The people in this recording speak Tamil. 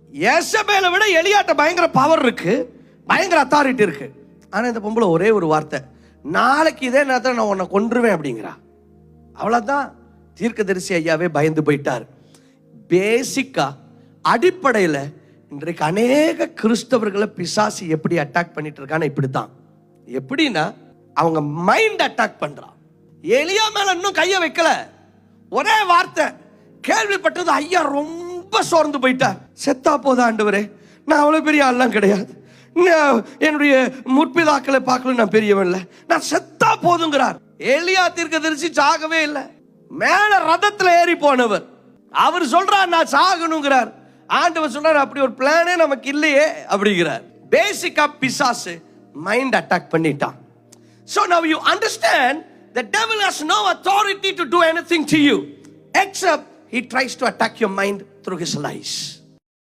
யேசபேலை விட எலியாட்ட பயங்கர பவர் இருக்கு, பயங்கர அத்தாரிட்டி இருக்கு. ஆனா இந்த பொம்பளை ஒரே ஒரு வார்த்தை, நாளைக்கு இதே நேரத்தில் நான் உன்னை கொன்றுவேன் அப்படிங்கிறா. அவ்வளவுதான். தீர்க்கதரிசி ஐயாவே பயந்து போயிட்டார். பேசிக்கா அடிப்படையில இன்றைக்கு அநேக கிறிஸ்தவர்களை பிசாசு எப்படி அட்டாக் பண்ணிட்டு இருக்கான்னு இப்படித்தான். எப்படின்னா அவங்க மைண்ட் அட்டாக் பண்றான். எலியா மேல இன்னும் கைய வைக்கல, ஒரே வார்த்தை கேள்விப்பட்டது, ஐயா ரொம்ப சோர்ந்து போயிட்டார். செத்தா போதா ஆண்டவரே, நான் அவ்வளவு பெரிய ஆள்லாம் கிடையாது, என்னுடைய முற்பிதாக்களை பார்க்கல, நான் பெரியவன் இல்லை, நான் செத்தா போதுங்கிறார். எலியா தீர்க்கதரிசி சாகவே இல்லை, மேல ரதத்துல ஏறி போனவர். அவர் சொல்றார் நான் சாகணுங்கிறார். ஆண்டவர் சொல்றார் அப்படி ஒரு பிளானே நமக்கு இல்லையே அப்படிங்கிறார். பேசிக்கா பிசாசு மைண்ட் அட்டாக் பண்ணிட்டான். So now you understand the devil has no authority to do anything to you except he tries to attack your mind through his lies.